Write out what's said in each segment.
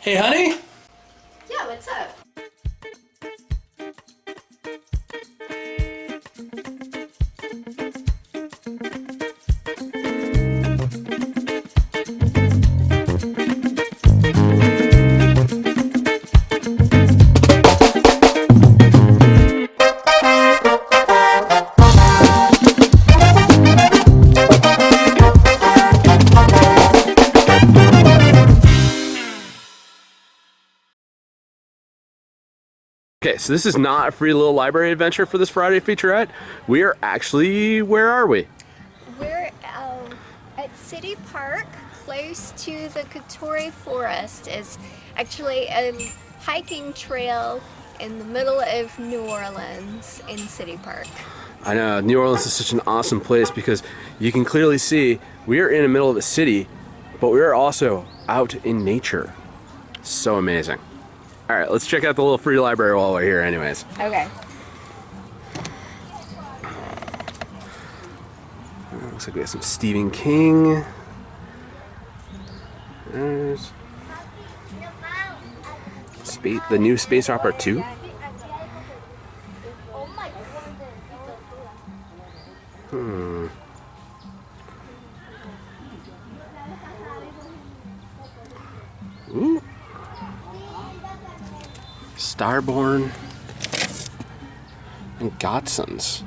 Hey, honey? Yeah, what's up? Okay, so this is not a free little library adventure for this Friday featurette. We are actually, where are we? We're at City Park, close to the Katori Forest. It's actually a hiking trail in the middle of New Orleans in City Park. I know, New Orleans is such an awesome place because you can clearly see we are in the middle of the city, but we are also out in nature. So amazing. All right, let's check out the little free library while we're here anyways. Okay. Looks like we have some Stephen King. There's the new Space Opera 2. Ooh. Starborn and Godsons.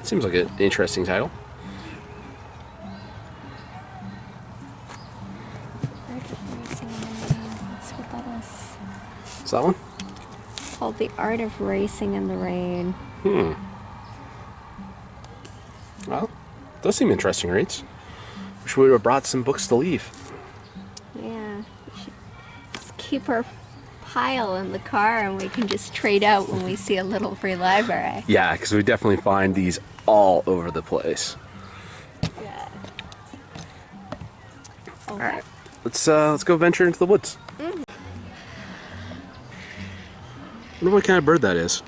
Seems like an interesting title. That's what that is. Is that one? It's called The Art of Racing in the Rain. Well, those seem interesting reads. Wish we would have brought some books to leave. Yeah. We should just keep our pile in the car and we can just trade out when we see a little free library. Yeah, because we definitely find these all over the place. Yeah. All right, let's go venture into the woods. I wonder what kind of bird that is.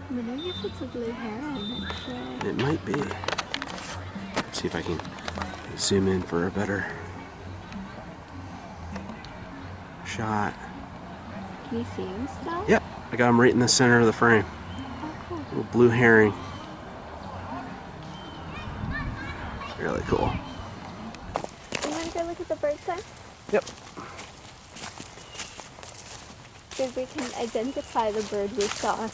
I wonder if it's a blue heron. It might be. Let's see if I can zoom in for a better shot. Can you see him still? Yep, I got him right in the center of the frame. Oh, cool. Little blue herring. Really cool. You want to go look at the bird sign? Yep. See if we can identify the bird we saw.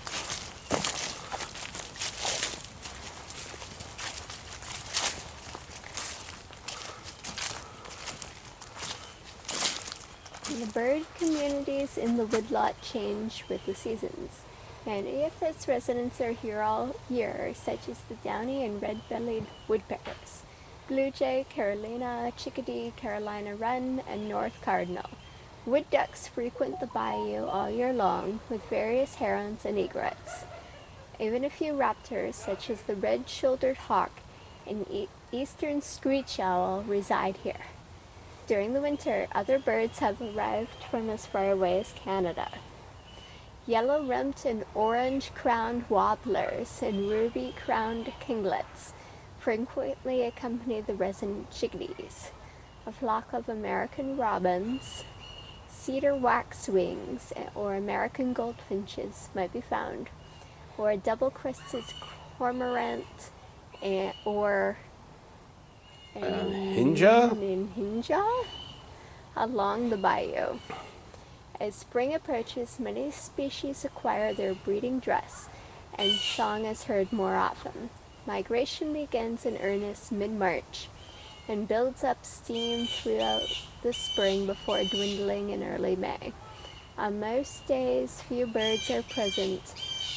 The bird communities in the woodlot change with the seasons. Many of its residents are here all year, such as the downy and red-bellied woodpeckers, blue jay, Carolina, chickadee, Carolina wren, and north cardinal. Wood ducks frequent the bayou all year long, with various herons and egrets. Even a few raptors, such as the red-shouldered hawk and eastern screech owl, reside here. During the winter, other birds have arrived from as far away as Canada. Yellow-rumped and orange-crowned warblers and ruby-crowned kinglets frequently accompany the resident chickadees. A flock of American robins, cedar waxwings, or American goldfinches might be found, or a double-crested cormorant or Ninja along the bayou. As spring approaches, many species acquire their breeding dress, and song is heard more often. Migration begins in earnest mid-March and builds up steam throughout the spring before dwindling in early May. On most days, few birds are present,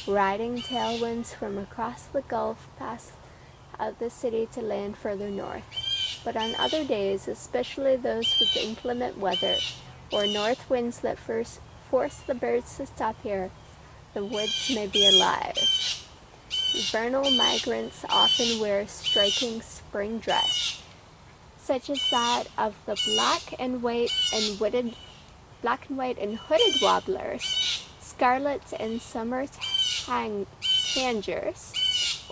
riding tailwinds from across the Gulf past the city to land further north. But on other days, especially those with inclement weather or north winds that first force the birds to stop here, the woods may be alive. Vernal migrants often wear striking spring dress, such as that of the black and white and hooded warblers, scarlet and summer tangers,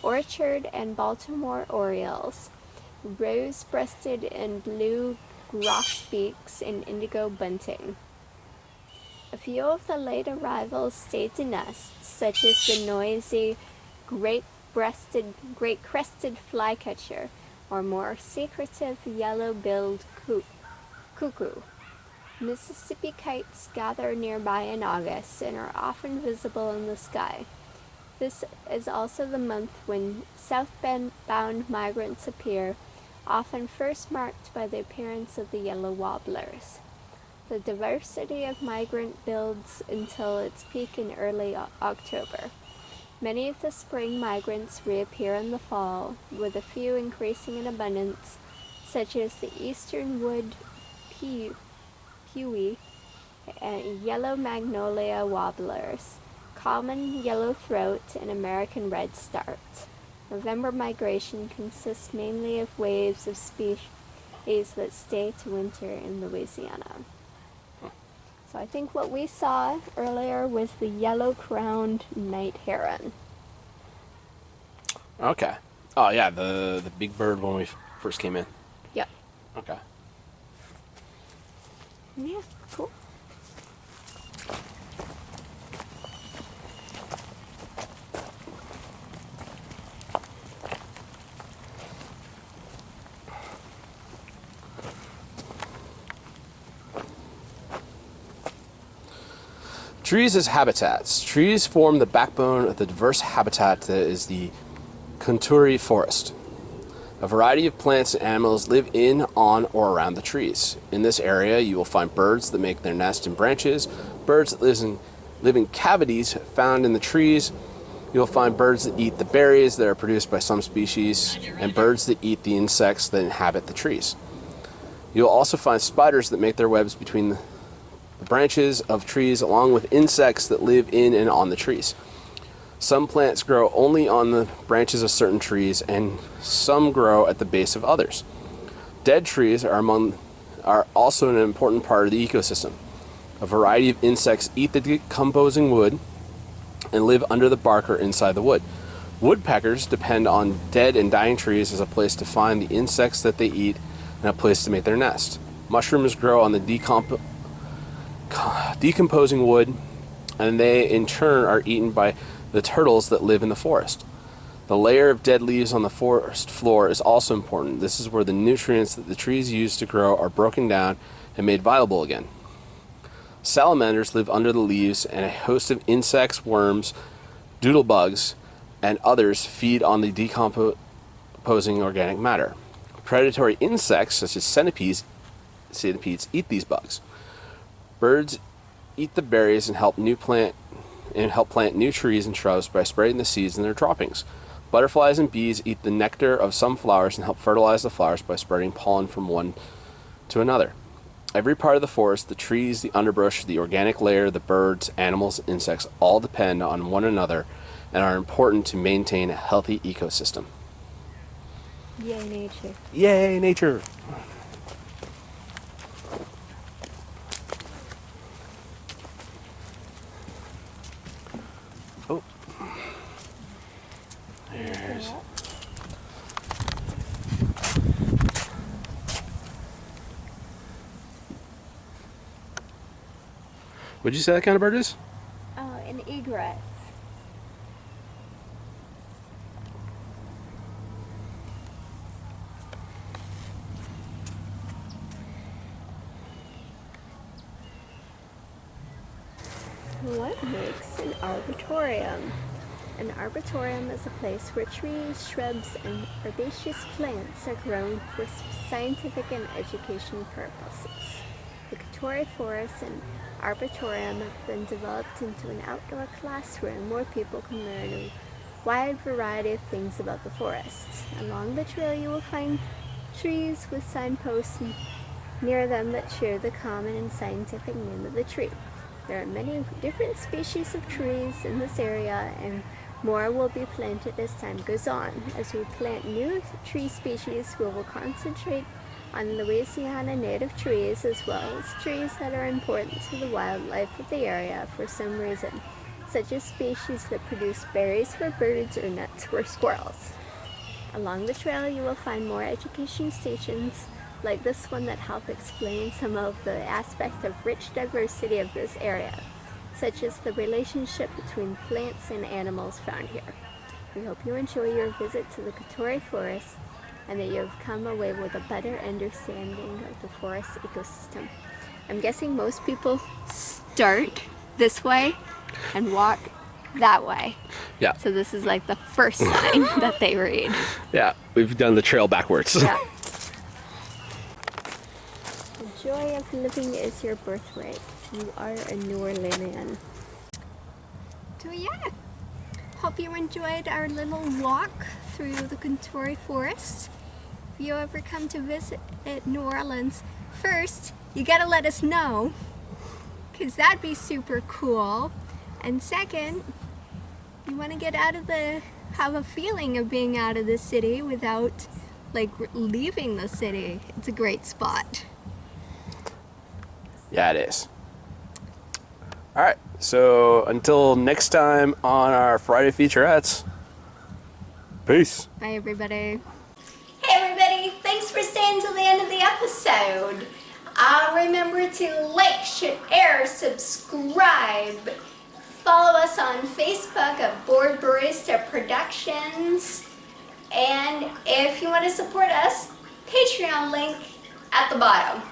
orchard and Baltimore orioles, rose-breasted and blue grosbeaks, and indigo bunting. A few of the late arrivals stayed to nest, such as the noisy great-crested flycatcher, or more secretive yellow-billed cuckoo. Mississippi kites gather nearby in August and are often visible in the sky. This is also the month when southbound migrants appear, often first marked by the appearance of the yellow warblers. The diversity of migrant builds until its peak in early October. Many of the spring migrants reappear in the fall, with a few increasing in abundance, such as the eastern wood pewee and yellow magnolia warblers, common yellowthroat, and American redstart. November migration consists mainly of waves of species that stay to winter in Louisiana. So I think what we saw earlier was the yellow-crowned night heron. Okay. Oh yeah, the big bird when we first came in. Yep. Okay. Yeah, cool. Trees as habitats. Trees form the backbone of the diverse habitat that is the Conturi forest. A variety of plants and animals live in, on, or around the trees. In this area, you will find birds that make their nest in branches, birds that live in cavities found in the trees. You'll find birds that eat the berries that are produced by some species, and birds that eat the insects that inhabit the trees. You'll also find spiders that make their webs between the branches of trees, along with insects that live in and on the trees. Some plants grow only on the branches of certain trees, and some grow at the base of others. Dead trees are also an important part of the ecosystem. A variety of insects eat the decomposing wood and live under the bark or inside the wood. Woodpeckers depend on dead and dying trees as a place to find the insects that they eat and a place to make their nest. Mushrooms grow on the decomposing wood, and they in turn are eaten by the turtles that live in the forest. The layer of dead leaves on the forest floor is also important. This is where the nutrients that the trees use to grow are broken down and made viable again. Salamanders live under the leaves, and a host of insects, worms, doodlebugs, and others feed on the decomposing organic matter. Predatory insects such as centipedes eat these bugs. Birds eat the berries and help plant new trees and shrubs by spreading the seeds in their droppings. Butterflies and bees eat the nectar of some flowers and help fertilize the flowers by spreading pollen from one to another. Every part of the forest, the trees, the underbrush, the organic layer, the birds, animals, and insects all depend on one another and are important to maintain a healthy ecosystem. Yay, nature. Yay, nature! Oh. There's... What'd you say that kind of bird is? Oh, an egret. What makes an arboretum? An arboretum is a place where trees, shrubs, and herbaceous plants are grown for scientific and education purposes. The Katori Forest and Arboretum have been developed into an outdoor classroom where people can learn a wide variety of things about the forest. Along the trail you will find trees with signposts near them that share the common and scientific name of the tree. There are many different species of trees in this area, and more will be planted as time goes on. As we plant new tree species, we will concentrate on Louisiana native trees as well as trees that are important to the wildlife of the area for some reason, such as species that produce berries for birds or nuts for squirrels. Along the trail you will find more education stations like this one that help explain some of the aspect of rich diversity of this area, such as the relationship between plants and animals found here. We hope you enjoy your visit to the Katori Forest and that you have come away with a better understanding of the forest ecosystem. I'm guessing most people start this way and walk that way. Yeah. So this is like the first sign that they read. Yeah, we've done the trail backwards. Yeah. The joy of living is your birthright. You are a New Orleanian. So yeah, hope you enjoyed our little walk through the Katori Forest. If you ever come to visit New Orleans, first, you gotta let us know, because that'd be super cool. And second, you want to get out of have a feeling of being out of the city without like leaving the city. It's a great spot. Yeah, it is. All right, so until next time on our Friday Featurettes, peace. Bye everybody. Hey everybody, thanks for staying till the end of the episode. Remember to like, share, subscribe. Follow us on Facebook at Board Barista Productions. And if you want to support us, Patreon link at the bottom.